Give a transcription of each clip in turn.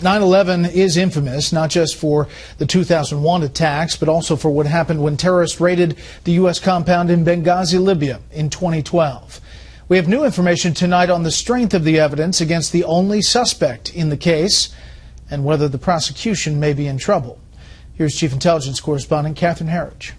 9/11 is infamous, not just for the 2001 attacks, but also for what happened when terrorists raided the U.S. compound in Benghazi, Libya in 2012. We have new information tonight on the strength of the evidence against the only suspect in the case and whether the prosecution may be in trouble. Here's Chief Intelligence Correspondent Catherine Herridge.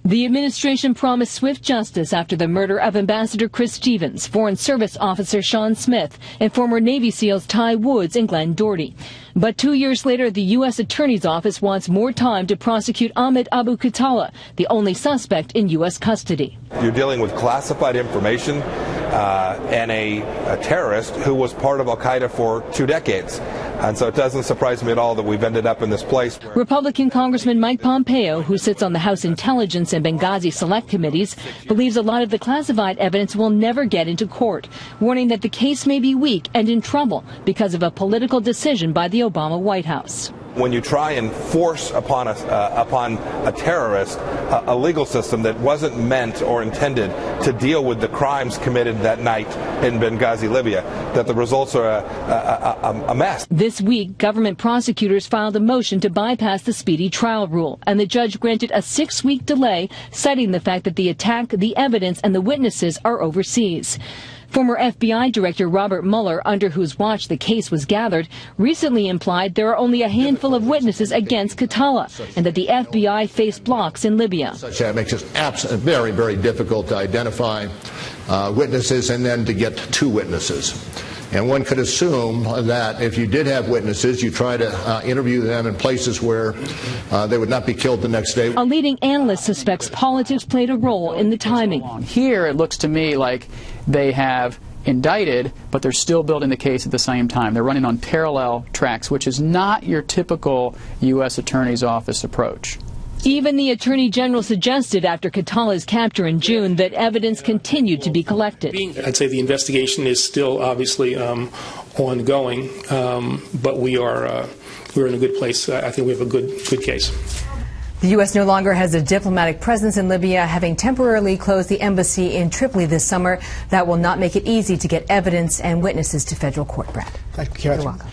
The administration promised swift justice after the murder of Ambassador Chris Stevens, Foreign Service Officer Sean Smith, and former Navy SEALs Ty Woods and Glenn Doherty. But 2 years later, the U.S. Attorney's Office wants more time to prosecute Ahmed Abu Khatallah, the only suspect in U.S. custody. You're dealing with classified information and a terrorist who was part of al-Qaeda for 2 decades. And so it doesn't surprise me at all that we've ended up in this place. Republican Congressman Mike Pompeo, who sits on the House Intelligence and Benghazi Select Committees, believes a lot of the classified evidence will never get into court, warning that the case may be weak and in trouble because of a political decision by the Obama White House. When you try and force upon a terrorist a legal system that wasn't meant or intended to deal with the crimes committed that night in Benghazi, Libya, that the results are a mess. This week, government prosecutors filed a motion to bypass the speedy trial rule, and the judge granted a 6-week delay, citing the fact that the attack, the evidence, and the witnesses are overseas. Former FBI Director Robert Mueller, under whose watch the case was gathered, recently implied there are only a handful of witnesses against Khatallah and that the FBI faced blocks in Libya. That makes it very, very difficult to identify witnesses and then to get to witnesses. And one could assume that if you did have witnesses, you try to interview them in places where they would not be killed the next day. A leading analyst suspects politics played a role in the timing. Here it looks to me like they have indicted, but they're still building the case at the same time. They're running on parallel tracks, which is not your typical U.S. Attorney's Office approach. Even the Attorney General suggested after Khatallah's capture in June that evidence continued to be collected. I'd say the investigation is still obviously ongoing, but we're in a good place. I think we have a good case. The U.S. no longer has a diplomatic presence in Libya, having temporarily closed the embassy in Tripoli this summer. That will not make it easy to get evidence and witnesses to federal court, Bret. Thank you, Catherine. You're welcome.